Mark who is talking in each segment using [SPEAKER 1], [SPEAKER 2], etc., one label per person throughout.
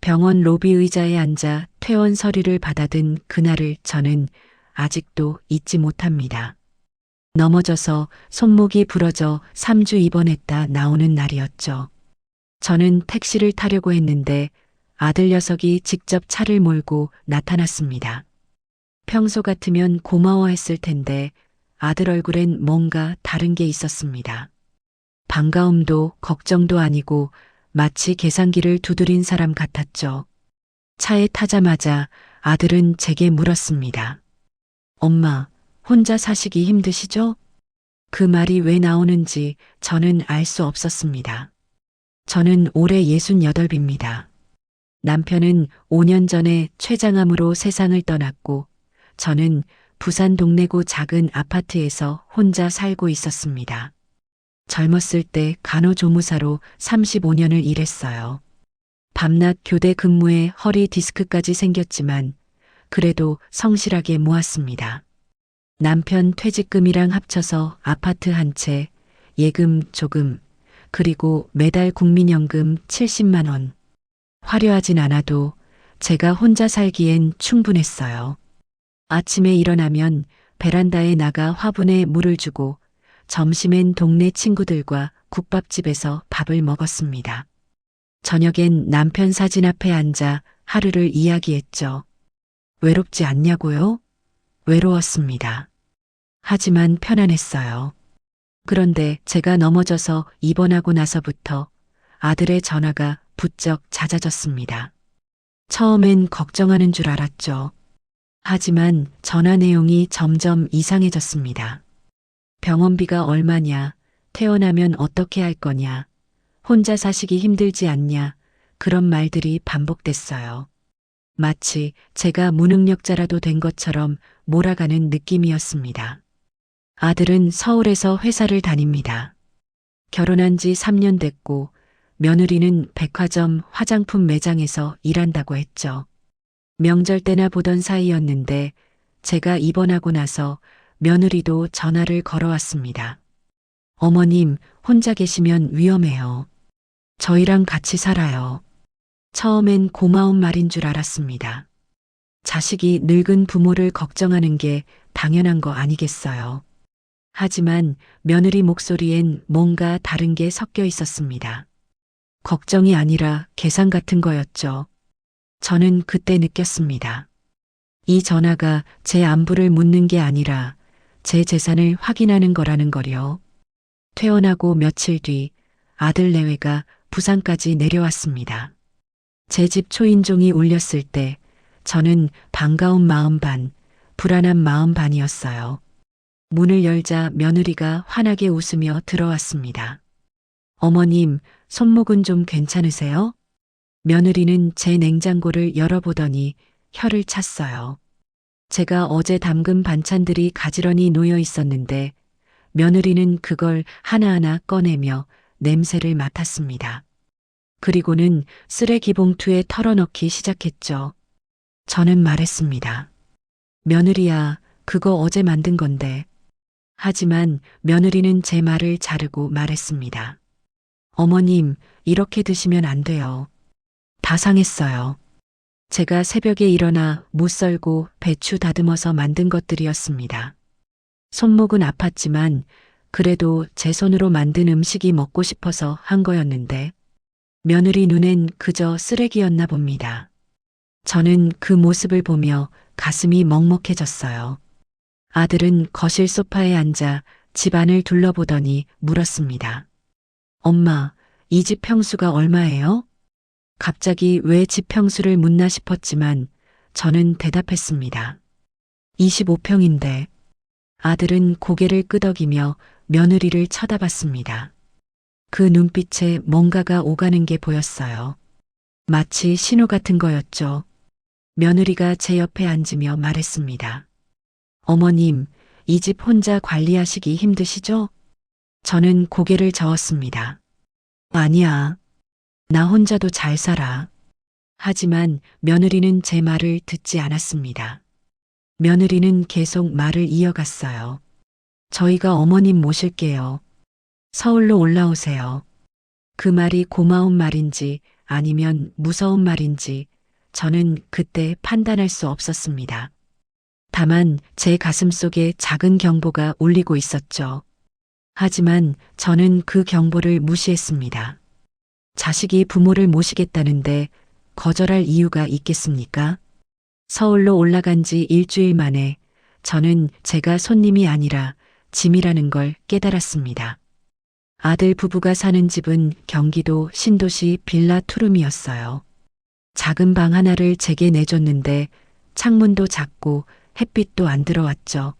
[SPEAKER 1] 병원 로비 의자에 앉아 퇴원 서류를 받아든 그날을 저는 아직도 잊지 못합니다. 넘어져서 손목이 부러져 3주 입원했다 나오는 날이었죠. 저는 택시를 타려고 했는데 아들 녀석이 직접 차를 몰고 나타났습니다. 평소 같으면 고마워했을 텐데 아들 얼굴엔 뭔가 다른 게 있었습니다. 반가움도 걱정도 아니고 마치 계산기를 두드린 사람 같았죠. 차에 타자마자 아들은 제게 물었습니다. 엄마, 혼자 사시기 힘드시죠? 그 말이 왜 나오는지 저는 알 수 없었습니다. 저는 올해 68입니다. 남편은 5년 전에 췌장암으로 세상을 떠났고 저는 부산 동래구 작은 아파트에서 혼자 살고 있었습니다. 젊었을 때 간호조무사로 35년을 일했어요. 밤낮 교대 근무에 허리 디스크까지 생겼지만 그래도 성실하게 모았습니다. 남편 퇴직금이랑 합쳐서 아파트 한 채, 예금 조금, 그리고 매달 국민연금 70만 원. 화려하진 않아도 제가 혼자 살기엔 충분했어요. 아침에 일어나면 베란다에 나가 화분에 물을 주고 점심엔 동네 친구들과 국밥집에서 밥을 먹었습니다. 저녁엔 남편 사진 앞에 앉아 하루를 이야기했죠. 외롭지 않냐고요? 외로웠습니다. 하지만 편안했어요. 그런데 제가 넘어져서 입원하고 나서부터 아들의 전화가 부쩍 잦아졌습니다. 처음엔 걱정하는 줄 알았죠. 하지만 전화 내용이 점점 이상해졌습니다. 병원비가 얼마냐, 퇴원하면 어떻게 할 거냐, 혼자 사시기 힘들지 않냐, 그런 말들이 반복됐어요. 마치 제가 무능력자라도 된 것처럼 몰아가는 느낌이었습니다. 아들은 서울에서 회사를 다닙니다. 결혼한 지 3년 됐고 며느리는 백화점 화장품 매장에서 일한다고 했죠. 명절 때나 보던 사이였는데 제가 입원하고 나서 며느리도 전화를 걸어왔습니다. 어머님, 혼자 계시면 위험해요. 저희랑 같이 살아요. 처음엔 고마운 말인 줄 알았습니다. 자식이 늙은 부모를 걱정하는 게 당연한 거 아니겠어요. 하지만 며느리 목소리엔 뭔가 다른 게 섞여 있었습니다. 걱정이 아니라 계산 같은 거였죠. 저는 그때 느꼈습니다. 이 전화가 제 안부를 묻는 게 아니라 제 재산을 확인하는 거라는 거요. 퇴원하고 며칠 뒤 아들 내외가 부산까지 내려왔습니다. 제 집 초인종이 울렸을 때 저는 반가운 마음 반, 불안한 마음 반이었어요. 문을 열자 며느리가 환하게 웃으며 들어왔습니다. 어머님, 손목은 좀 괜찮으세요? 며느리는 제 냉장고를 열어보더니 혀를 찼어요. 제가 어제 담근 반찬들이 가지런히 놓여 있었는데 며느리는 그걸 하나하나 꺼내며 냄새를 맡았습니다. 그리고는 쓰레기 봉투에 털어넣기 시작했죠. 저는 말했습니다. 며느리야, 그거 어제 만든 건데. 하지만 며느리는 제 말을 자르고 말했습니다. 어머님, 이렇게 드시면 안 돼요. 다 상했어요. 제가 새벽에 일어나 무 썰고 배추 다듬어서 만든 것들이었습니다. 손목은 아팠지만 그래도 제 손으로 만든 음식이 먹고 싶어서 한 거였는데 며느리 눈엔 그저 쓰레기였나 봅니다. 저는 그 모습을 보며 가슴이 먹먹해졌어요. 아들은 거실 소파에 앉아 집안을 둘러보더니 물었습니다. 엄마, 이 집 평수가 얼마예요? 갑자기 왜 집 평수를 묻나 싶었지만 저는 대답했습니다. 25평인데. 아들은 고개를 끄덕이며 며느리를 쳐다봤습니다. 그 눈빛에 뭔가가 오가는 게 보였어요. 마치 신호 같은 거였죠. 며느리가 제 옆에 앉으며 말했습니다. 어머님, 이 집 혼자 관리하시기 힘드시죠? 저는 고개를 저었습니다. 아니야. 나 혼자도 잘 살아. 하지만 며느리는 제 말을 듣지 않았습니다. 며느리는 계속 말을 이어갔어요. 저희가 어머님 모실게요. 서울로 올라오세요. 그 말이 고마운 말인지 아니면 무서운 말인지 저는 그때 판단할 수 없었습니다. 다만 제 가슴 속에 작은 경보가 울리고 있었죠. 하지만 저는 그 경보를 무시했습니다. 자식이 부모를 모시겠다는데 거절할 이유가 있겠습니까? 서울로 올라간 지 일주일 만에 저는 제가 손님이 아니라 짐이라는 걸 깨달았습니다. 아들 부부가 사는 집은 경기도 신도시 빌라 투룸이었어요. 작은 방 하나를 제게 내줬는데 창문도 작고 햇빛도 안 들어왔죠.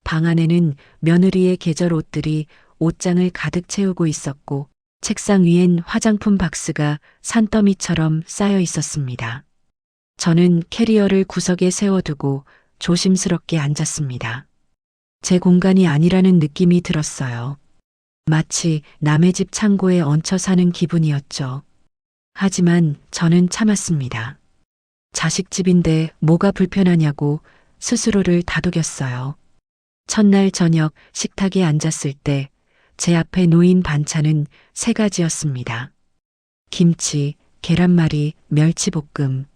[SPEAKER 1] 방 안에는 며느리의 계절 옷들이 옷장을 가득 채우고 있었고 책상 위엔 화장품 박스가 산더미처럼 쌓여 있었습니다. 저는 캐리어를 구석에 세워두고 조심스럽게 앉았습니다. 제 공간이 아니라는 느낌이 들었어요. 마치 남의 집 창고에 얹혀 사는 기분이었죠. 하지만 저는 참았습니다. 자식 집인데 뭐가 불편하냐고 스스로를 다독였어요. 첫날 저녁 식탁에 앉았을 때 제 앞에 놓인 반찬은 세 가지였습니다. 김치, 계란말이, 멸치볶음.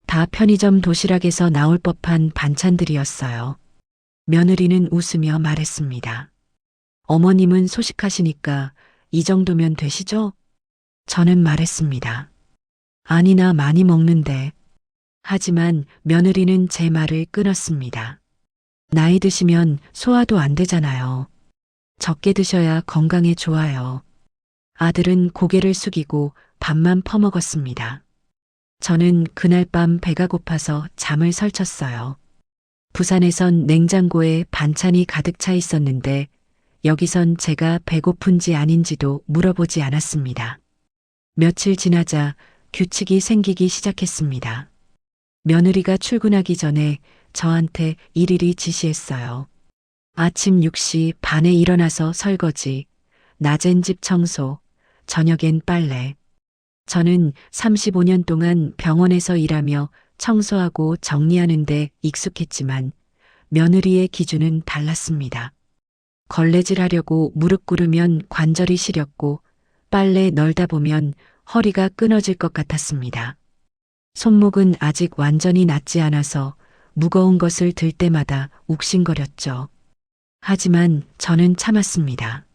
[SPEAKER 1] 다 편의점 도시락에서 나올 법한 반찬들이었어요. 며느리는 웃으며 말했습니다. 어머님은 소식하시니까 이 정도면 되시죠? 저는 말했습니다. 아니나 많이 먹는데. 하지만 며느리는 제 말을 끊었습니다. 나이 드시면 소화도 안 되잖아요. 적게 드셔야 건강에 좋아요. 아들은 고개를 숙이고 밥만 퍼먹었습니다. 저는 그날 밤 배가 고파서 잠을 설쳤어요. 부산에선 냉장고에 반찬이 가득 차 있었는데 여기선 제가 배고픈지 아닌지도 물어보지 않았습니다. 며칠 지나자 규칙이 생기기 시작했습니다. 며느리가 출근하기 전에 저한테 일일이 지시했어요. 아침 6시 반에 일어나서 설거지, 낮엔 집 청소, 저녁엔 빨래. 저는 35년 동안 병원에서 일하며 청소하고 정리하는데 익숙했지만 며느리의 기준은 달랐습니다. 걸레질 하려고 무릎 꿇으면 관절이 시렸고 빨래 널다 보면 허리가 끊어질 것 같았습니다. 손목은 아직 완전히 낫지 않아서 무거운 것을 들 때마다 욱신거렸죠. 하지만 저는 참았습니다.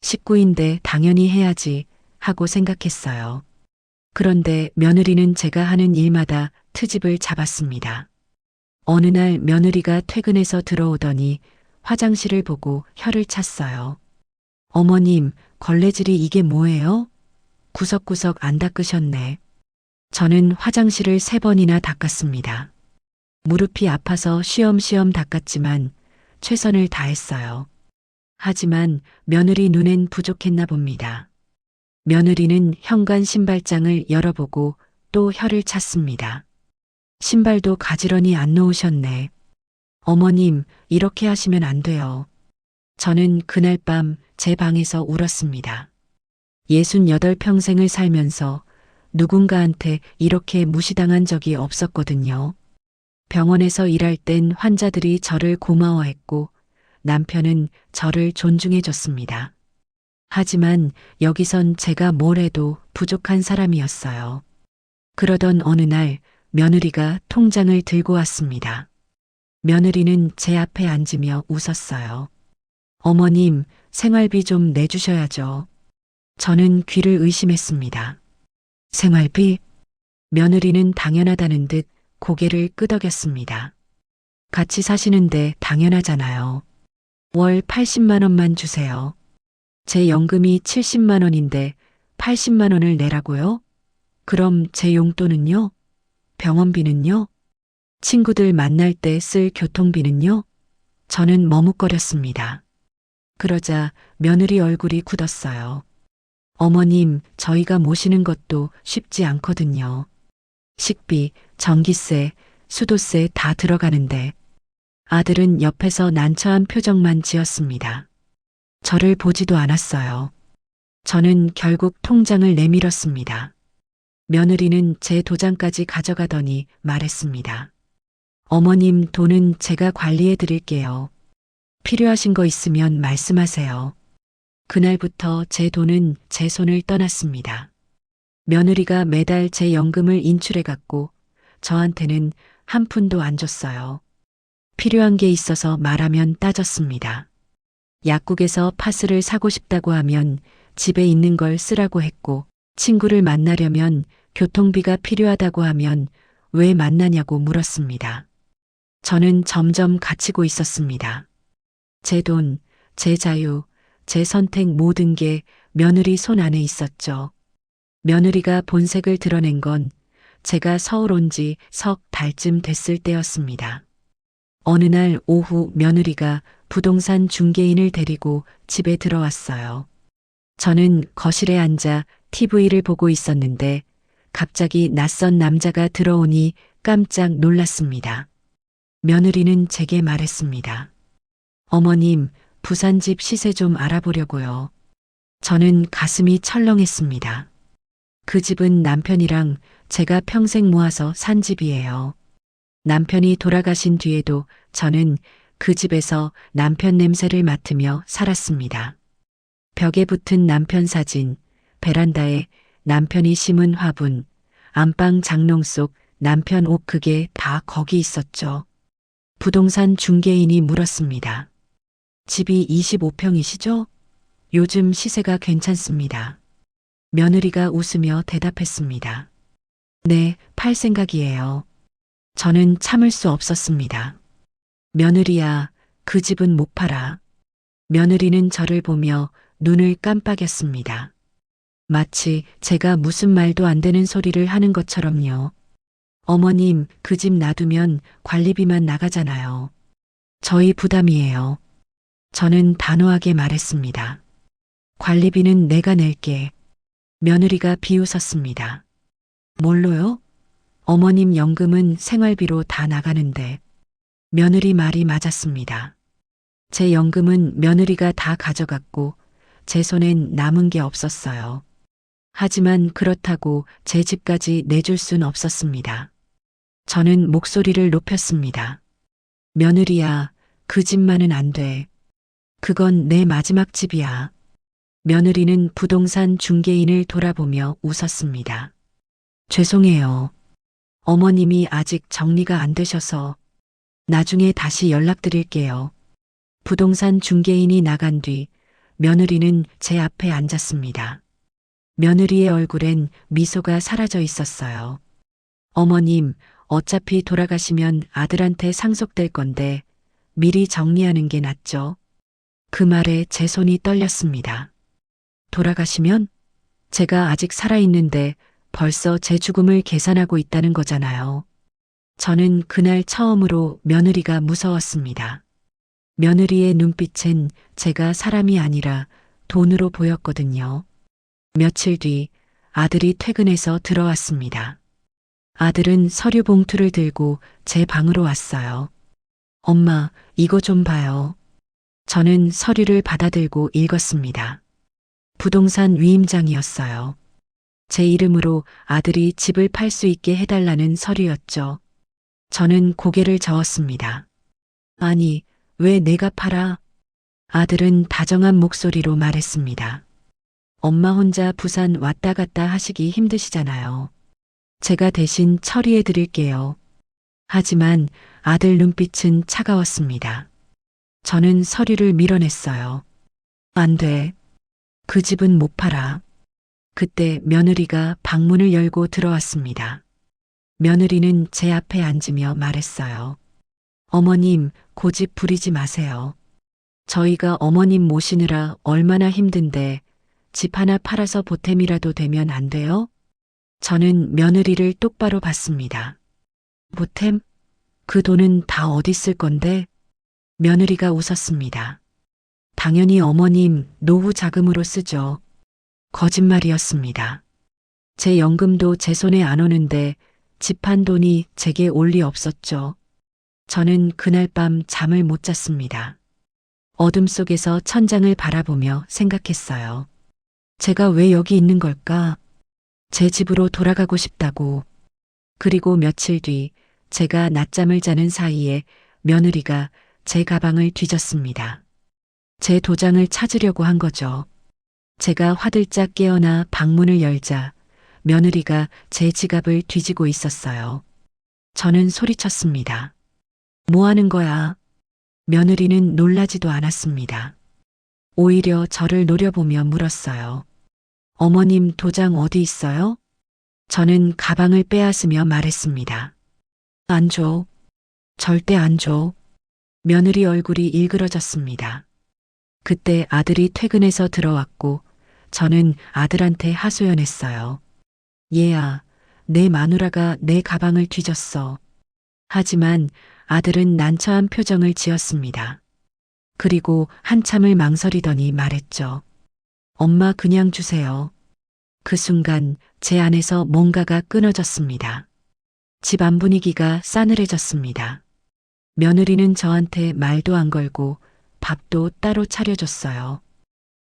[SPEAKER 1] 식구인데 당연히 해야지 하고 생각했어요. 그런데 며느리는 제가 하는 일마다 트집을 잡았습니다. 어느 날 며느리가 퇴근해서 들어오더니 화장실을 보고 혀를 찼어요. 어머님, 걸레질이 이게 뭐예요? 구석구석 안 닦으셨네. 저는 화장실을 3번이나 닦았습니다. 무릎이 아파서 쉬엄쉬엄 닦았지만 최선을 다했어요. 하지만 며느리 눈엔 부족했나 봅니다. 며느리는 현관 신발장을 열어보고 또 혀를 찼습니다. 신발도 가지런히 안 놓으셨네. 어머님, 이렇게 하시면 안 돼요. 저는 그날 밤 제 방에서 울었습니다. 68평생을 살면서 누군가한테 이렇게 무시당한 적이 없었거든요. 병원에서 일할 땐 환자들이 저를 고마워했고 남편은 저를 존중해줬습니다. 하지만 여기선 제가 뭘 해도 부족한 사람이었어요. 그러던 어느 날 며느리가 통장을 들고 왔습니다. 며느리는 제 앞에 앉으며 웃었어요. 어머님, 생활비 좀 내주셔야죠. 저는 귀를 의심했습니다. 생활비? 며느리는 당연하다는 듯 고개를 끄덕였습니다. 같이 사시는데 당연하잖아요. 월 80만 원만 주세요. 제 연금이 70만 원인데 80만 원을 내라고요? 그럼 제 용돈은요? 병원비는요? 친구들 만날 때 쓸 교통비는요? 저는 머뭇거렸습니다. 그러자 며느리 얼굴이 굳었어요. 어머님, 저희가 모시는 것도 쉽지 않거든요. 식비, 전기세, 수도세 다 들어가는데. 아들은 옆에서 난처한 표정만 지었습니다. 저를 보지도 않았어요. 저는 결국 통장을 내밀었습니다. 며느리는 제 도장까지 가져가더니 말했습니다. 어머님 돈은 제가 관리해 드릴게요. 필요하신 거 있으면 말씀하세요. 그날부터 제 돈은 제 손을 떠났습니다. 며느리가 매달 제 연금을 인출해 갔고 저한테는 한 푼도 안 줬어요. 필요한 게 있어서 말하면 따졌습니다. 약국에서 파스를 사고 싶다고 하면 집에 있는 걸 쓰라고 했고, 친구를 만나려면 교통비가 필요하다고 하면 왜 만나냐고 물었습니다. 저는 점점 갇히고 있었습니다. 제 돈, 제 자유, 제 선택 모든 게 며느리 손 안에 있었죠. 며느리가 본색을 드러낸 건 제가 서울 온 지 석 달쯤 됐을 때였습니다. 어느 날 오후 며느리가 부동산 중개인을 데리고 집에 들어왔어요. 저는 거실에 앉아 TV를 보고 있었는데 갑자기 낯선 남자가 들어오니 깜짝 놀랐습니다. 며느리는 제게 말했습니다. 어머님, 부산 집 시세 좀 알아보려고요. 저는 가슴이 철렁했습니다. 그 집은 남편이랑 제가 평생 모아서 산 집이에요. 남편이 돌아가신 뒤에도 저는 그 집에서 남편 냄새를 맡으며 살았습니다. 벽에 붙은 남편 사진, 베란다에 남편이 심은 화분, 안방 장롱 속 남편 옷 그게 다 거기 있었죠. 부동산 중개인이 물었습니다. 집이 25평이시죠? 요즘 시세가 괜찮습니다. 며느리가 웃으며 대답했습니다. 네, 팔 생각이에요. 저는 참을 수 없었습니다. 며느리야, 그 집은 못 팔아. 며느리는 저를 보며 눈을 깜빡였습니다. 마치 제가 무슨 말도 안 되는 소리를 하는 것처럼요. 어머님, 그 집 놔두면 관리비만 나가잖아요. 저희 부담이에요. 저는 단호하게 말했습니다. 관리비는 내가 낼게. 며느리가 비웃었습니다. 뭘로요? 어머님 연금은 생활비로 다 나가는데. 며느리 말이 맞았습니다. 제 연금은 며느리가 다 가져갔고 제 손엔 남은 게 없었어요. 하지만 그렇다고 제 집까지 내줄 순 없었습니다. 저는 목소리를 높였습니다. 며느리야, 그 집만은 안 돼. 그건 내 마지막 집이야. 며느리는 부동산 중개인을 돌아보며 웃었습니다. 죄송해요. 어머님이 아직 정리가 안 되셔서 나중에 다시 연락드릴게요. 부동산 중개인이 나간 뒤 며느리는 제 앞에 앉았습니다. 며느리의 얼굴엔 미소가 사라져 있었어요. 어머님, 어차피 돌아가시면 아들한테 상속될 건데 미리 정리하는 게 낫죠. 그 말에 제 손이 떨렸습니다. 돌아가시면? 제가 아직 살아있는데 벌써 제 죽음을 계산하고 있다는 거잖아요. 저는 그날 처음으로 며느리가 무서웠습니다. 며느리의 눈빛엔 제가 사람이 아니라 돈으로 보였거든요. 며칠 뒤 아들이 퇴근해서 들어왔습니다. 아들은 서류 봉투를 들고 제 방으로 왔어요. 엄마, 이거 좀 봐요. 저는 서류를 받아들고 읽었습니다. 부동산 위임장이었어요. 제 이름으로 아들이 집을 팔 수 있게 해달라는 서류였죠. 저는 고개를 저었습니다. 아니, 왜 내가 팔아? 아들은 다정한 목소리로 말했습니다. 엄마 혼자 부산 왔다 갔다 하시기 힘드시잖아요. 제가 대신 처리해 드릴게요. 하지만 아들 눈빛은 차가웠습니다. 저는 서류를 밀어냈어요. 안 돼. 그 집은 못 팔아. 그때 며느리가 방문을 열고 들어왔습니다. 며느리는 제 앞에 앉으며 말했어요. 어머님, 고집 부리지 마세요. 저희가 어머님 모시느라 얼마나 힘든데 집 하나 팔아서 보탬이라도 되면 안 돼요? 저는 며느리를 똑바로 봤습니다. 보탬? 그 돈은 다 어디 쓸 건데? 며느리가 웃었습니다. 당연히 어머님 노후 자금으로 쓰죠. 거짓말이었습니다. 제 연금도 제 손에 안 오는데 집 한 돈이 제게 올 리 없었죠. 저는 그날 밤 잠을 못 잤습니다. 어둠 속에서 천장을 바라보며 생각했어요. 제가 왜 여기 있는 걸까? 제 집으로 돌아가고 싶다고. 그리고 며칠 뒤 제가 낮잠을 자는 사이에 며느리가 제 가방을 뒤졌습니다. 제 도장을 찾으려고 한 거죠. 제가 화들짝 깨어나 방문을 열자 며느리가 제 지갑을 뒤지고 있었어요. 저는 소리쳤습니다. 뭐 하는 거야? 며느리는 놀라지도 않았습니다. 오히려 저를 노려보며 물었어요. 어머님 도장 어디 있어요? 저는 가방을 빼앗으며 말했습니다. 안 줘. 절대 안 줘. 며느리 얼굴이 일그러졌습니다. 그때 아들이 퇴근해서 들어왔고 저는 아들한테 하소연했어요. 얘야, 내 마누라가 내 가방을 뒤졌어. 하지만 아들은 난처한 표정을 지었습니다. 그리고 한참을 망설이더니 말했죠. 엄마 그냥 주세요. 그 순간 제 안에서 뭔가가 끊어졌습니다. 집안 분위기가 싸늘해졌습니다. 며느리는 저한테 말도 안 걸고 밥도 따로 차려줬어요.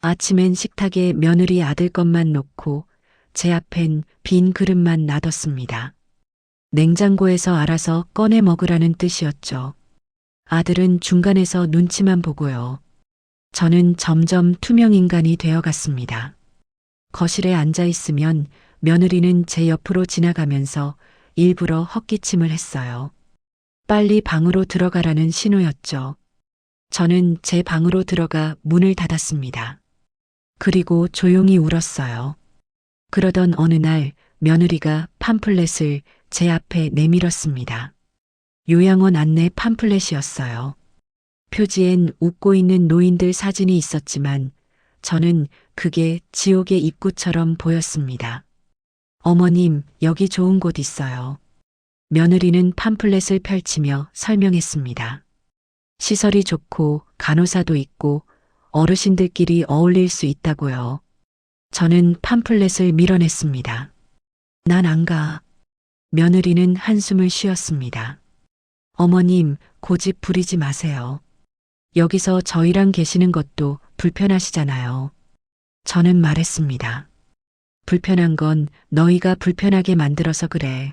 [SPEAKER 1] 아침엔 식탁에 며느리 아들 것만 놓고 제 앞엔 빈 그릇만 놔뒀습니다. 냉장고에서 알아서 꺼내 먹으라는 뜻이었죠. 아들은 중간에서 눈치만 보고요. 저는 점점 투명 인간이 되어갔습니다. 거실에 앉아 있으면 며느리는 제 옆으로 지나가면서 일부러 헛기침을 했어요. 빨리 방으로 들어가라는 신호였죠. 저는 제 방으로 들어가 문을 닫았습니다. 그리고 조용히 울었어요. 그러던 어느 날 며느리가 팜플렛을 제 앞에 내밀었습니다. 요양원 안내 팜플렛이었어요. 표지엔 웃고 있는 노인들 사진이 있었지만 저는 그게 지옥의 입구처럼 보였습니다. 어머님, 여기 좋은 곳 있어요. 며느리는 팜플렛을 펼치며 설명했습니다. 시설이 좋고 간호사도 있고 어르신들끼리 어울릴 수 있다고요. 저는 팜플렛을 밀어냈습니다. 난 안 가. 며느리는 한숨을 쉬었습니다. 어머님, 고집 부리지 마세요. 여기서 저희랑 계시는 것도 불편하시잖아요. 저는 말했습니다. 불편한 건 너희가 불편하게 만들어서 그래.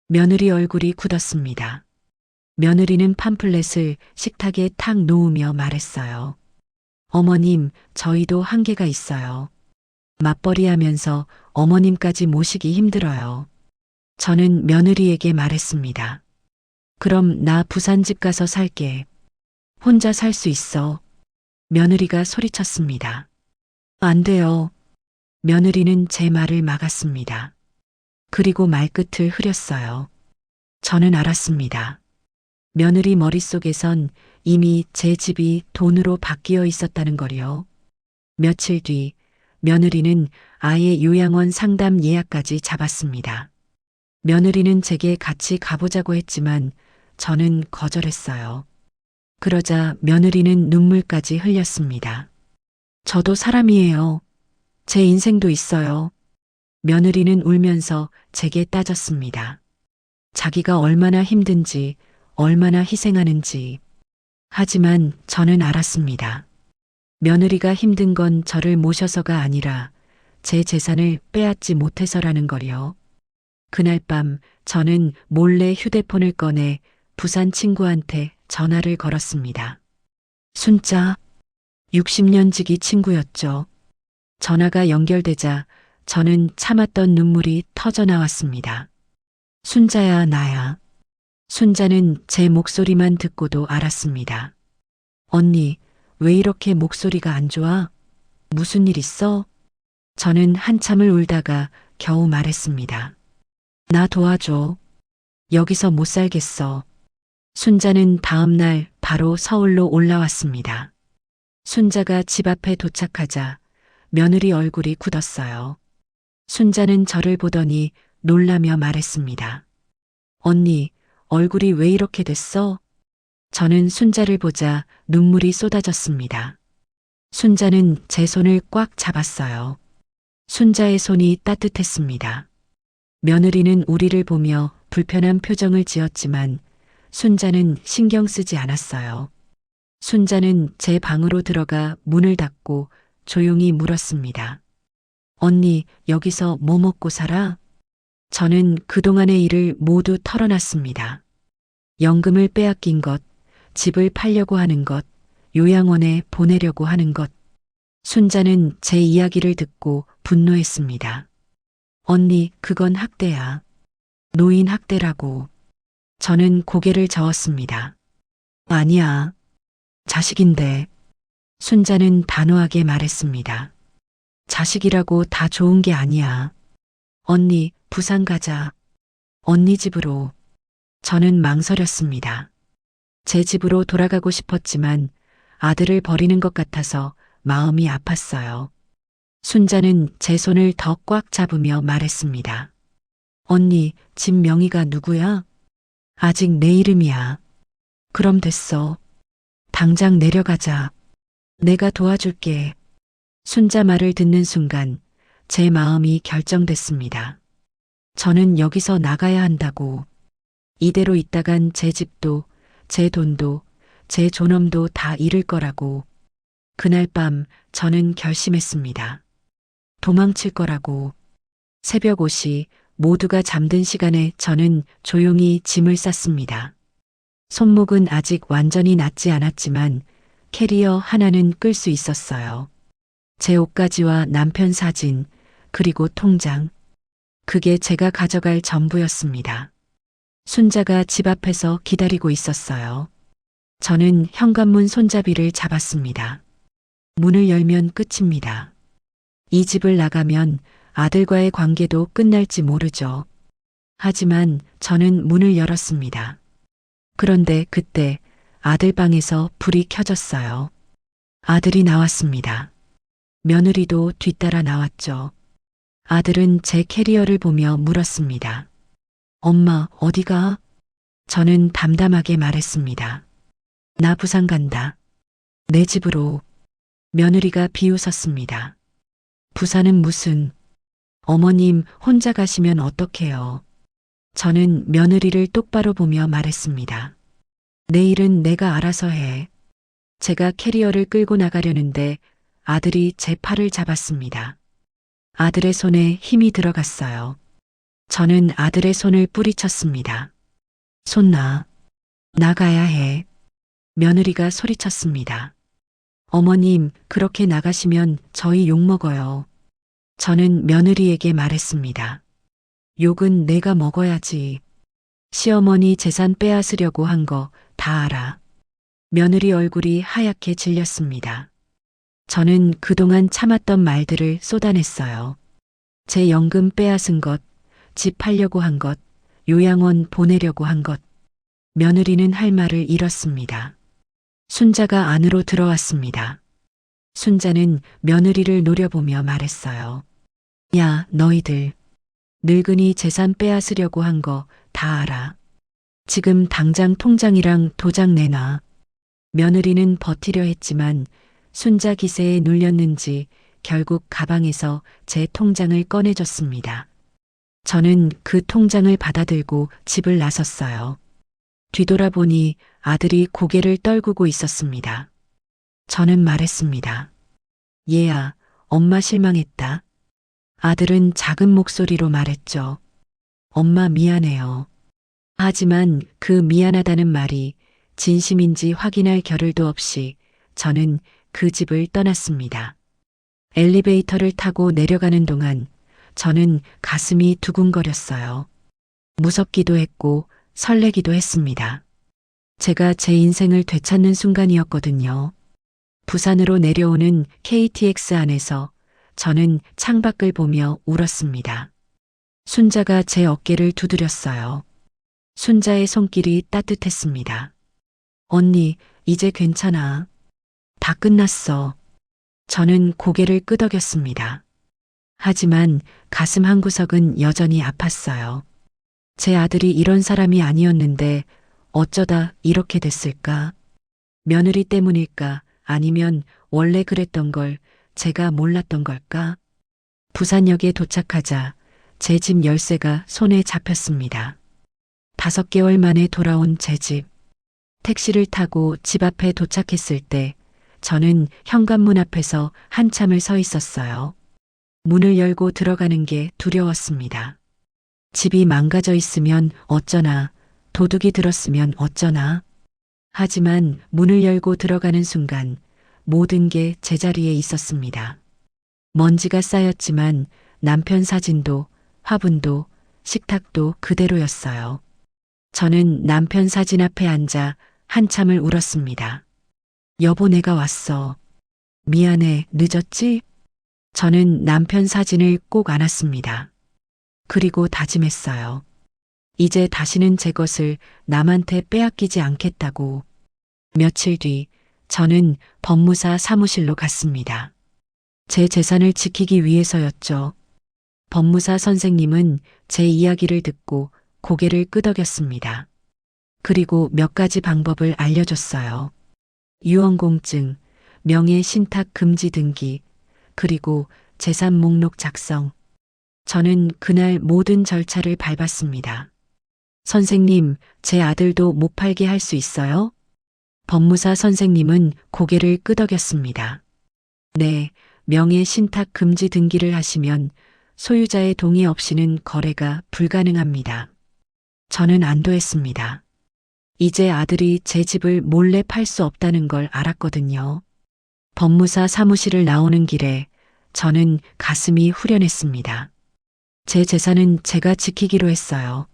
[SPEAKER 1] 며느리 얼굴이 굳었습니다. 며느리는 팜플렛을 식탁에 탁 놓으며 말했어요. 어머님, 저희도 한계가 있어요. 맞벌이 하면서 어머님까지 모시기 힘들어요. 저는 며느리에게 말했습니다. 그럼 나 부산집 가서 살게. 혼자 살 수 있어. 며느리가 소리쳤습니다. 안 돼요. 며느리는 제 말을 막았습니다. 그리고 말끝을 흐렸어요. 저는 알았습니다. 며느리 머릿속에선 이미 제 집이 돈으로 바뀌어 있었다는 거요. 며칠 뒤 며느리는 아예 요양원 상담 예약까지 잡았습니다. 며느리는 제게 같이 가보자고 했지만 저는 거절했어요. 그러자 며느리는 눈물까지 흘렸습니다. 저도 사람이에요. 제 인생도 있어요. 며느리는 울면서 제게 따졌습니다. 자기가 얼마나 힘든지, 얼마나 희생하는지. 하지만 저는 알았습니다. 며느리가 힘든 건 저를 모셔서가 아니라 제 재산을 빼앗지 못해서라는 거요. 그날 밤 저는 몰래 휴대폰을 꺼내 부산 친구한테 전화를 걸었습니다. 순자, 60년 지기 친구였죠. 전화가 연결되자 저는 참았던 눈물이 터져 나왔습니다. 순자야, 나야. 순자는 제 목소리만 듣고도 알았습니다. 언니, 왜 이렇게 목소리가 안 좋아? 무슨 일 있어? 저는 한참을 울다가 겨우 말했습니다. 나 도와줘. 여기서 못 살겠어. 순자는 다음 날 바로 서울로 올라왔습니다. 순자가 집 앞에 도착하자 며느리 얼굴이 굳었어요. 순자는 저를 보더니 놀라며 말했습니다. 언니, 얼굴이 왜 이렇게 됐어? 저는 순자를 보자 눈물이 쏟아졌습니다. 순자는 제 손을 꽉 잡았어요. 순자의 손이 따뜻했습니다. 며느리는 우리를 보며 불편한 표정을 지었지만 순자는 신경 쓰지 않았어요. 순자는 제 방으로 들어가 문을 닫고 조용히 물었습니다. 언니, 여기서 뭐 먹고 살아? 저는 그동안의 일을 모두 털어놨습니다. 연금을 빼앗긴 것, 집을 팔려고 하는 것, 요양원에 보내려고 하는 것. 순자는 제 이야기를 듣고 분노했습니다. 언니, 그건 학대야. 노인 학대라고. 저는 고개를 저었습니다. 아니야. 자식인데. 순자는 단호하게 말했습니다. 자식이라고 다 좋은 게 아니야. 언니, 부산 가자. 언니 집으로. 저는 망설였습니다. 제 집으로 돌아가고 싶었지만 아들을 버리는 것 같아서 마음이 아팠어요. 순자는 제 손을 더 꽉 잡으며 말했습니다. 언니, 집 명의가 누구야? 아직 내 이름이야. 그럼 됐어. 당장 내려가자. 내가 도와줄게. 순자 말을 듣는 순간 제 마음이 결정됐습니다. 저는 여기서 나가야 한다고. 이대로 있다간 제 집도, 제 돈도, 제 존엄도 다 잃을 거라고. 그날 밤 저는 결심했습니다. 도망칠 거라고. 새벽 5시 모두가 잠든 시간에 저는 조용히 짐을 쌌습니다. 손목은 아직 완전히 낫지 않았지만 캐리어 하나는 끌 수 있었어요. 제 옷가지와 남편 사진, 그리고 통장. 그게 제가 가져갈 전부였습니다. 순자가 집 앞에서 기다리고 있었어요. 저는 현관문 손잡이를 잡았습니다. 문을 열면 끝입니다. 이 집을 나가면 아들과의 관계도 끝날지 모르죠. 하지만 저는 문을 열었습니다. 그런데 그때 아들 방에서 불이 켜졌어요. 아들이 나왔습니다. 며느리도 뒤따라 나왔죠. 아들은 제 캐리어를 보며 물었습니다. 엄마, 어디가? 저는 담담하게 말했습니다. 나 부산 간다. 내 집으로. 며느리가 비웃었습니다. 부산은 무슨? 어머님 혼자 가시면 어떡해요? 저는 며느리를 똑바로 보며 말했습니다. 내일은 내가 알아서 해. 제가 캐리어를 끌고 나가려는데 아들이 제 팔을 잡았습니다. 아들의 손에 힘이 들어갔어요. 저는 아들의 손을 뿌리쳤습니다. 손 놔. 나가야 해. 며느리가 소리쳤습니다. 어머님, 그렇게 나가시면 저희 욕먹어요. 저는 며느리에게 말했습니다. 욕은 내가 먹어야지. 시어머니 재산 빼앗으려고 한 거 다 알아. 며느리 얼굴이 하얗게 질렸습니다. 저는 그동안 참았던 말들을 쏟아냈어요. 제 연금 빼앗은 것, 집 팔려고 한 것, 요양원 보내려고 한 것. 며느리는 할 말을 잃었습니다. 순자가 안으로 들어왔습니다. 순자는 며느리를 노려보며 말했어요. 야, 너희들. 늙은이 재산 빼앗으려고 한 거 다 알아. 지금 당장 통장이랑 도장 내놔. 며느리는 버티려 했지만 순자 기세에 눌렸는지 결국 가방에서 제 통장을 꺼내줬습니다. 저는 그 통장을 받아들고 집을 나섰어요. 뒤돌아보니 아들이 고개를 떨구고 있었습니다. 저는 말했습니다. 얘야, 엄마 실망했다. 아들은 작은 목소리로 말했죠. 엄마 미안해요. 하지만 그 미안하다는 말이 진심인지 확인할 겨를도 없이 저는 그 집을 떠났습니다. 엘리베이터를 타고 내려가는 동안 저는 가슴이 두근거렸어요. 무섭기도 했고 설레기도 했습니다. 제가 제 인생을 되찾는 순간이었거든요. 부산으로 내려오는 KTX 안에서 저는 창밖을 보며 울었습니다. 순자가 제 어깨를 두드렸어요. 순자의 손길이 따뜻했습니다. 언니, 이제 괜찮아. 다 끝났어. 저는 고개를 끄덕였습니다. 하지만 가슴 한구석은 여전히 아팠어요. 제 아들이 이런 사람이 아니었는데 어쩌다 이렇게 됐을까? 며느리 때문일까? 아니면 원래 그랬던 걸 제가 몰랐던 걸까? 부산역에 도착하자 제 집 열쇠가 손에 잡혔습니다. 5개월 만에 돌아온 제 집. 택시를 타고 집 앞에 도착했을 때 저는 현관문 앞에서 한참을 서 있었어요. 문을 열고 들어가는 게 두려웠습니다. 집이 망가져 있으면 어쩌나, 도둑이 들었으면 어쩌나. 하지만 문을 열고 들어가는 순간 모든 게 제자리에 있었습니다. 먼지가 쌓였지만 남편 사진도, 화분도 식탁도 그대로였어요. 저는 남편 사진 앞에 앉아 한참을 울었습니다. 여보, 내가 왔어. 미안해, 늦었지? 저는 남편 사진을 꼭 안았습니다. 그리고 다짐했어요. 이제 다시는 제 것을 남한테 빼앗기지 않겠다고. 며칠 뒤 저는 법무사 사무실로 갔습니다. 제 재산을 지키기 위해서였죠. 법무사 선생님은 제 이야기를 듣고 고개를 끄덕였습니다. 그리고 몇 가지 방법을 알려줬어요. 유언공증, 명예 신탁 금지 등기, 그리고 재산 목록 작성. 저는 그날 모든 절차를 밟았습니다. 선생님, 제 아들도 못 팔게 할 수 있어요? 법무사 선생님은 고개를 끄덕였습니다. 네, 명예 신탁 금지 등기를 하시면 소유자의 동의 없이는 거래가 불가능합니다. 저는 안도했습니다. 이제 아들이 제 집을 몰래 팔 수 없다는 걸 알았거든요. 법무사 사무실을 나오는 길에 저는 가슴이 후련했습니다. 제 재산은 제가 지키기로 했어요.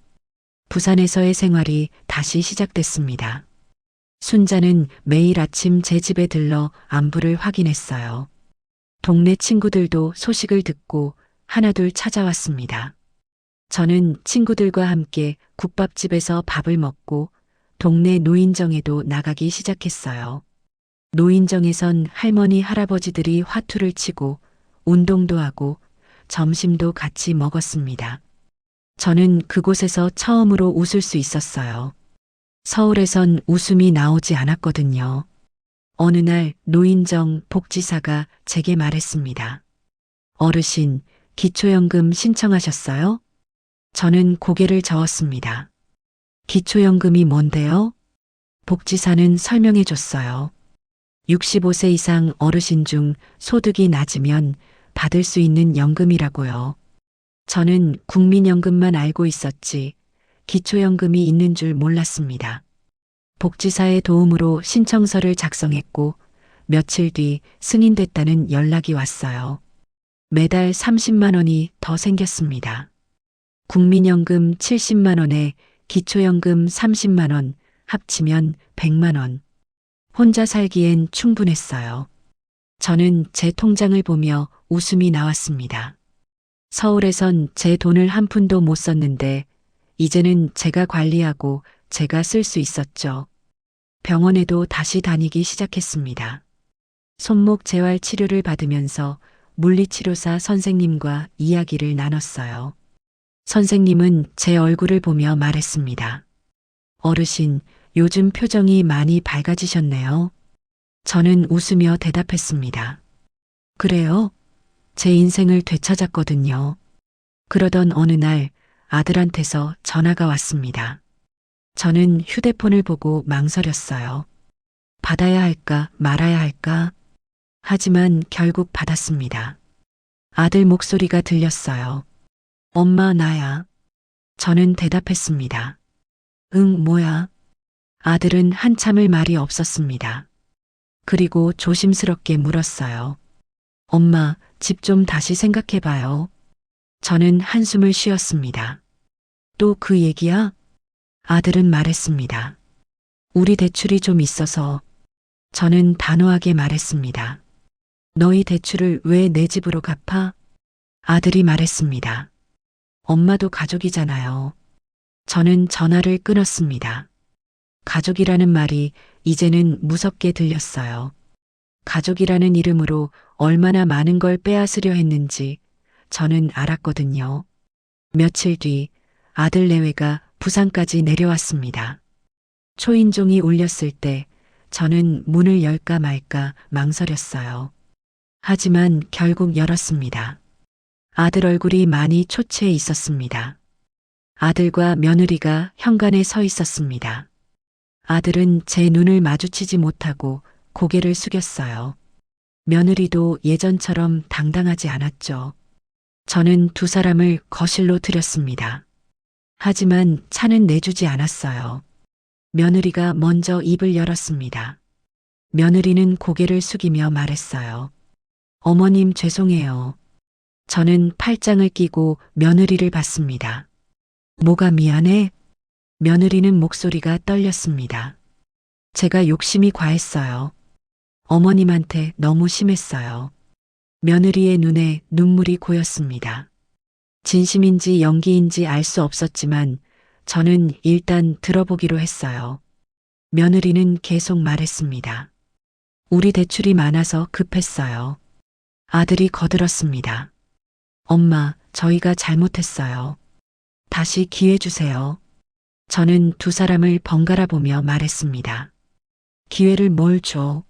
[SPEAKER 1] 부산에서의 생활이 다시 시작됐습니다. 순자는 매일 아침 제 집에 들러 안부를 확인했어요. 동네 친구들도 소식을 듣고 하나둘 찾아왔습니다. 저는 친구들과 함께 국밥집에서 밥을 먹고 동네 노인정에도 나가기 시작했어요. 노인정에선 할머니, 할아버지들이 화투를 치고 운동도 하고 점심도 같이 먹었습니다. 저는 그곳에서 처음으로 웃을 수 있었어요. 서울에선 웃음이 나오지 않았거든요. 어느 날 노인정 복지사가 제게 말했습니다. 어르신, 기초연금 신청하셨어요? 저는 고개를 저었습니다. 기초연금이 뭔데요? 복지사는 설명해 줬어요. 65세 이상 어르신 중 소득이 낮으면 받을 수 있는 연금이라고요. 저는 국민연금만 알고 있었지 기초연금이 있는 줄 몰랐습니다. 복지사의 도움으로 신청서를 작성했고 며칠 뒤 승인됐다는 연락이 왔어요. 매달 30만 원이 더 생겼습니다. 국민연금 70만 원에 기초연금 30만 원, 합치면 100만 원. 혼자 살기엔 충분했어요. 저는 제 통장을 보며 웃음이 나왔습니다. 서울에선 제 돈을 한 푼도 못 썼는데 이제는 제가 관리하고 제가 쓸 수 있었죠. 병원에도 다시 다니기 시작했습니다. 손목 재활 치료를 받으면서 물리치료사 선생님과 이야기를 나눴어요. 선생님은 제 얼굴을 보며 말했습니다. 어르신, 요즘 표정이 많이 밝아지셨네요. 저는 웃으며 대답했습니다. 그래요? 제 인생을 되찾았거든요. 그러던 어느 날 아들한테서 전화가 왔습니다. 저는 휴대폰을 보고 망설였어요. 받아야 할까 말아야 할까? 하지만 결국 받았습니다. 아들 목소리가 들렸어요. 엄마, 나야. 저는 대답했습니다. 응, 뭐야? 아들은 한참을 말이 없었습니다. 그리고 조심스럽게 물었어요. 엄마, 집 좀 다시 생각해봐요. 저는 한숨을 쉬었습니다. 또 그 얘기야? 아들은 말했습니다. 우리 대출이 좀 있어서. 저는 단호하게 말했습니다. 너희 대출을 왜 내 집으로 갚아? 아들이 말했습니다. 엄마도 가족이잖아요. 저는 전화를 끊었습니다. 가족이라는 말이 이제는 무섭게 들렸어요. 가족이라는 이름으로 얼마나 많은 걸 빼앗으려 했는지 저는 알았거든요. 며칠 뒤 아들 내외가 부산까지 내려왔습니다. 초인종이 울렸을 때 저는 문을 열까 말까 망설였어요. 하지만 결국 열었습니다. 아들 얼굴이 많이 초췌해 있었습니다. 아들과 며느리가 현관에 서 있었습니다. 아들은 제 눈을 마주치지 못하고 고개를 숙였어요. 며느리도 예전처럼 당당하지 않았죠. 저는 두 사람을 거실로 들였습니다. 하지만 차는 내주지 않았어요. 며느리가 먼저 입을 열었습니다. 며느리는 고개를 숙이며 말했어요. 어머님, 죄송해요. 저는 팔짱을 끼고 며느리를 봤습니다. 뭐가 미안해? 며느리는 목소리가 떨렸습니다. 제가 욕심이 과했어요. 어머님한테 너무 심했어요. 며느리의 눈에 눈물이 고였습니다. 진심인지 연기인지 알 수 없었지만 저는 일단 들어보기로 했어요. 며느리는 계속 말했습니다. 우리 대출이 많아서 급했어요. 아들이 거들었습니다. 엄마, 저희가 잘못했어요. 다시 기회 주세요. 저는 두 사람을 번갈아 보며 말했습니다. 기회를 뭘 줘?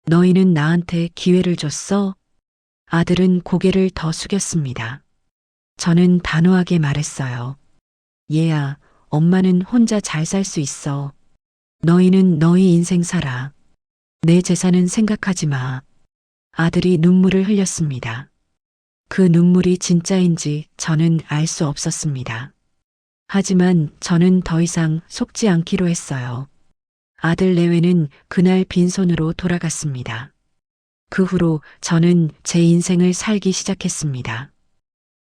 [SPEAKER 1] 너희는 나한테 기회를 줬어? 아들은 고개를 더 숙였습니다. 저는 단호하게 말했어요. 얘야, 엄마는 혼자 잘 살 수 있어. 너희는 너희 인생 살아. 내 재산은 생각하지 마. 아들이 눈물을 흘렸습니다. 그 눈물이 진짜인지 저는 알 수 없었습니다. 하지만 저는 더 이상 속지 않기로 했어요. 아들 내외는 그날 빈손으로 돌아갔습니다. 그 후로 저는 제 인생을 살기 시작했습니다.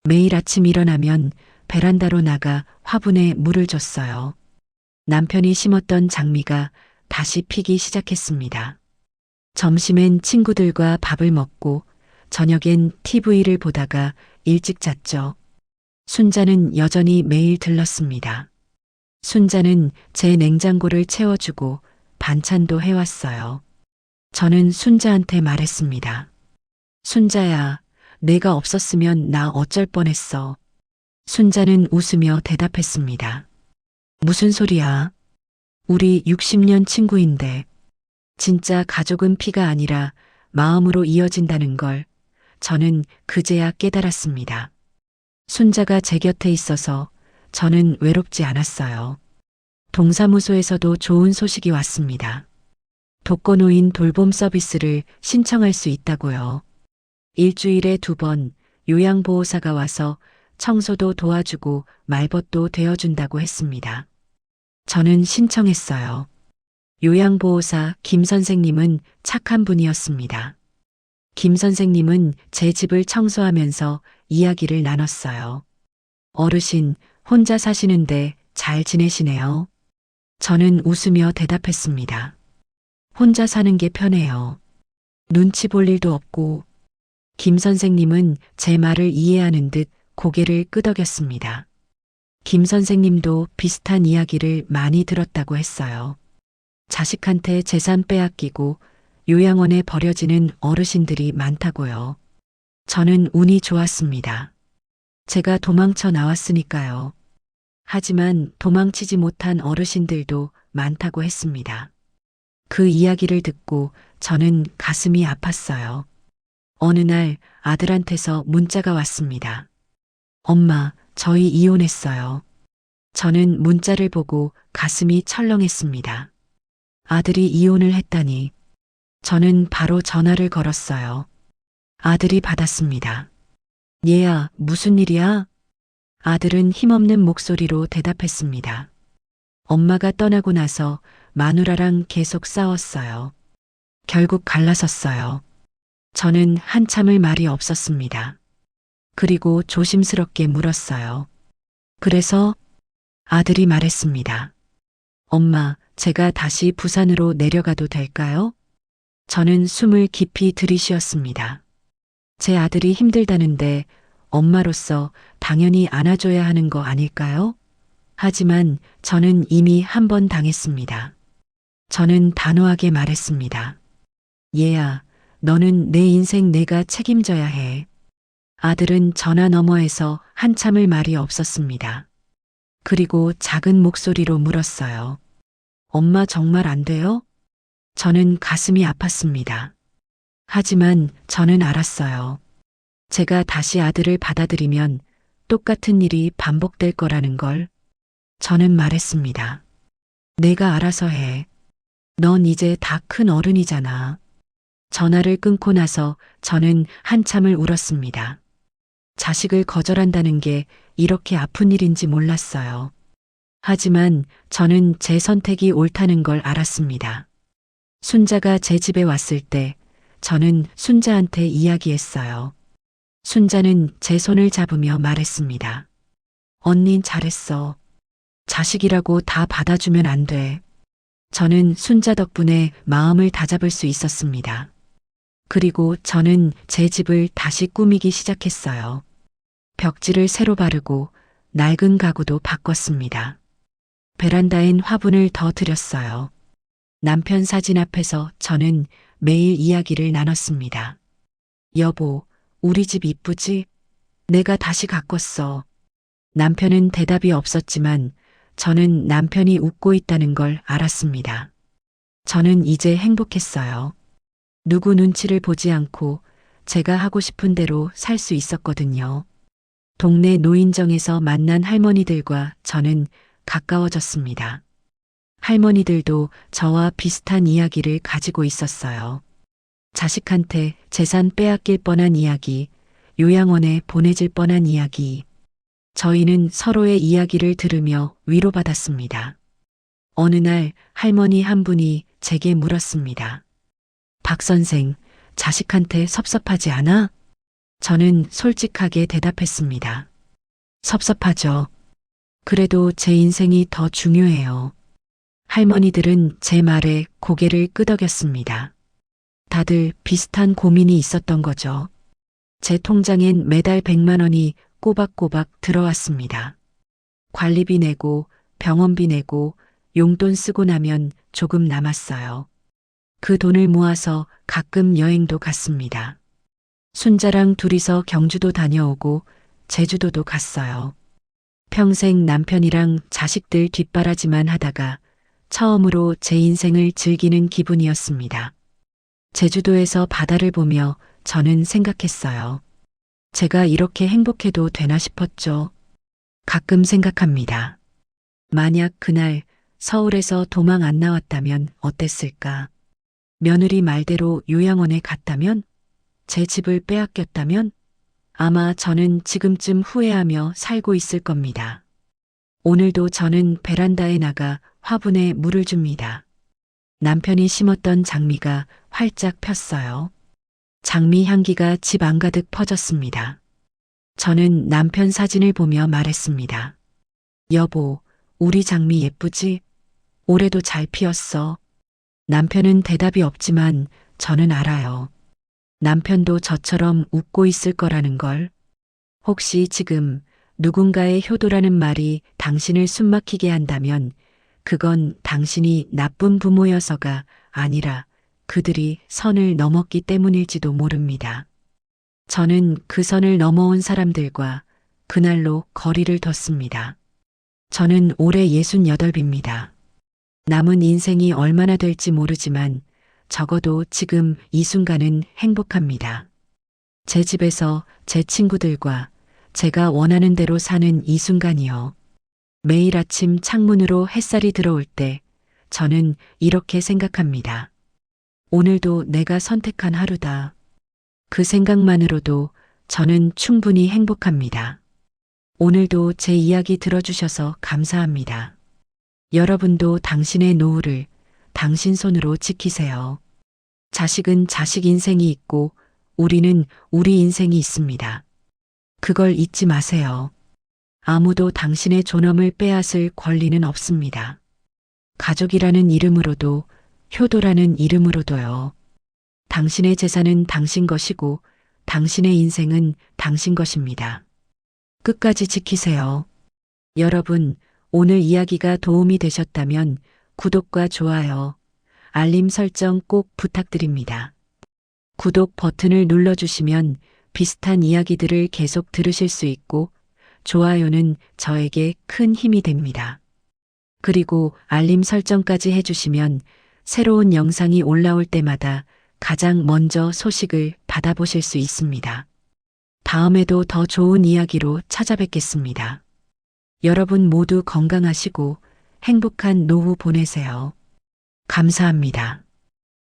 [SPEAKER 1] 매일 아침 일어나면 베란다로 나가 화분에 물을 줬어요. 남편이 심었던 장미가 다시 피기 시작했습니다. 점심엔 친구들과 밥을 먹고 저녁엔 TV를 보다가 일찍 잤죠. 순자는 여전히 매일 들렀습니다. 순자는 제 냉장고를 채워주고 반찬도 해왔어요. 저는 순자한테 말했습니다. 순자야, 내가 없었으면 나 어쩔 뻔했어. 순자는 웃으며 대답했습니다. 무슨 소리야? 우리 60년 친구인데. 진짜 가족은 피가 아니라 마음으로 이어진다는 걸 저는 그제야 깨달았습니다. 순자가 제 곁에 있어서 저는 외롭지 않았어요. 동사무소에서도 좋은 소식이 왔습니다. 독거노인 돌봄 서비스를 신청할 수 있다고요. 일주일에 2번 요양보호사가 와서 청소도 도와주고 말벗도 되어준다고 했습니다. 저는 신청했어요. 요양보호사 김 선생님은 착한 분이었습니다. 김 선생님은 제 집을 청소하면서 이야기를 나눴어요. 어르신, 혼자 사시는데 잘 지내시네요. 저는 웃으며 대답했습니다. 혼자 사는 게 편해요. 눈치 볼 일도 없고. 김 선생님은 제 말을 이해하는 듯 고개를 끄덕였습니다. 김 선생님도 비슷한 이야기를 많이 들었다고 했어요. 자식한테 재산 빼앗기고 요양원에 버려지는 어르신들이 많다고요. 저는 운이 좋았습니다. 제가 도망쳐 나왔으니까요. 하지만 도망치지 못한 어르신들도 많다고 했습니다. 그 이야기를 듣고 저는 가슴이 아팠어요. 어느 날 아들한테서 문자가 왔습니다. 엄마, 저희 이혼했어요. 저는 문자를 보고 가슴이 철렁했습니다. 아들이 이혼을 했다니. 저는 바로 전화를 걸었어요. 아들이 받았습니다. 얘야, 무슨 일이야? 아들은 힘없는 목소리로 대답했습니다. 엄마가 떠나고 나서 마누라랑 계속 싸웠어요. 결국 갈라섰어요. 저는 한참을 말이 없었습니다. 그리고 조심스럽게 물었어요. 그래서 아들이 말했습니다. 엄마, 제가 다시 부산으로 내려가도 될까요? 저는 숨을 깊이 들이쉬었습니다. 제 아들이 힘들다는데 엄마로서 당연히 안아줘야 하는 거 아닐까요? 하지만 저는 이미 한 번 당했습니다. 저는 단호하게 말했습니다. 얘야, 너는 내 인생 내가 책임져야 해. 아들은 전화 너머에서 한참을 말이 없었습니다. 그리고 작은 목소리로 물었어요. 엄마 정말 안 돼요? 저는 가슴이 아팠습니다. 하지만 저는 알았어요. 제가 다시 아들을 받아들이면 똑같은 일이 반복될 거라는 걸. 저는 말했습니다. 내가 알아서 해. 넌 이제 다 큰 어른이잖아. 전화를 끊고 나서 저는 한참을 울었습니다. 자식을 거절한다는 게 이렇게 아픈 일인지 몰랐어요. 하지만 저는 제 선택이 옳다는 걸 알았습니다. 순자가 제 집에 왔을 때 저는 순자한테 이야기했어요. 순자는 제 손을 잡으며 말했습니다. 언닌 잘했어. 자식이라고 다 받아주면 안 돼. 저는 순자 덕분에 마음을 다잡을 수 있었습니다. 그리고 저는 제 집을 다시 꾸미기 시작했어요. 벽지를 새로 바르고 낡은 가구도 바꿨습니다. 베란다엔 화분을 더 들였어요. 남편 사진 앞에서 저는 매일 이야기를 나눴습니다. 여보, 우리 집 이쁘지? 내가 다시 가꿨어. 남편은 대답이 없었지만 저는 남편이 웃고 있다는 걸 알았습니다. 저는 이제 행복했어요. 누구 눈치를 보지 않고 제가 하고 싶은 대로 살 수 있었거든요. 동네 노인정에서 만난 할머니들과 저는 가까워졌습니다. 할머니들도 저와 비슷한 이야기를 가지고 있었어요. 자식한테 재산 빼앗길 뻔한 이야기, 요양원에 보내질 뻔한 이야기. 저희는 서로의 이야기를 들으며 위로받았습니다. 어느 날 할머니 한 분이 제게 물었습니다. 박 선생, 자식한테 섭섭하지 않아? 저는 솔직하게 대답했습니다. 섭섭하죠. 그래도 제 인생이 더 중요해요. 할머니들은 제 말에 고개를 끄덕였습니다. 다들 비슷한 고민이 있었던 거죠. 제 통장엔 매달 100만 원이 꼬박꼬박 들어왔습니다. 관리비 내고 병원비 내고 용돈 쓰고 나면 조금 남았어요. 그 돈을 모아서 가끔 여행도 갔습니다. 순자랑 둘이서 경주도 다녀오고 제주도도 갔어요. 평생 남편이랑 자식들 뒷바라지만 하다가 처음으로 제 인생을 즐기는 기분이었습니다. 제주도에서 바다를 보며 저는 생각했어요. 제가 이렇게 행복해도 되나 싶었죠. 가끔 생각합니다. 만약 그날 서울에서 도망 안 나왔다면 어땠을까? 며느리 말대로 요양원에 갔다면? 제 집을 빼앗겼다면? 아마 저는 지금쯤 후회하며 살고 있을 겁니다. 오늘도 저는 베란다에 나가 화분에 물을 줍니다. 남편이 심었던 장미가 활짝 폈어요. 장미 향기가 집 안가득 퍼졌습니다. 저는 남편 사진을 보며 말했습니다. 여보, 우리 장미 예쁘지? 올해도 잘 피었어. 남편은 대답이 없지만 저는 알아요. 남편도 저처럼 웃고 있을 거라는 걸. 혹시 지금 누군가의 효도라는 말이 당신을 숨막히게 한다면 그건 당신이 나쁜 부모여서가 아니라 그들이 선을 넘었기 때문일지도 모릅니다. 저는 그 선을 넘어온 사람들과 그날로 거리를 뒀습니다. 저는 올해 68입니다. 남은 인생이 얼마나 될지 모르지만 적어도 지금 이 순간은 행복합니다. 제 집에서 제 친구들과 제가 원하는 대로 사는 이 순간이요. 매일 아침 창문으로 햇살이 들어올 때 저는 이렇게 생각합니다. 오늘도 내가 선택한 하루다. 그 생각만으로도 저는 충분히 행복합니다. 오늘도 제 이야기 들어주셔서 감사합니다. 여러분도 당신의 노후를 당신 손으로 지키세요. 자식은 자식 인생이 있고 우리는 우리 인생이 있습니다. 그걸 잊지 마세요. 아무도 당신의 존엄을 빼앗을 권리는 없습니다. 가족이라는 이름으로도 효도라는 이름으로도요. 당신의 재산은 당신 것이고 당신의 인생은 당신 것입니다. 끝까지 지키세요. 여러분, 오늘 이야기가 도움이 되셨다면 구독과 좋아요, 알림 설정 꼭 부탁드립니다. 구독 버튼을 눌러주시면 비슷한 이야기들을 계속 들으실 수 있고 좋아요는 저에게 큰 힘이 됩니다. 그리고 알림 설정까지 해주시면 새로운 영상이 올라올 때마다 가장 먼저 소식을 받아보실 수 있습니다. 다음에도 더 좋은 이야기로 찾아뵙겠습니다. 여러분 모두 건강하시고 행복한 노후 보내세요. 감사합니다.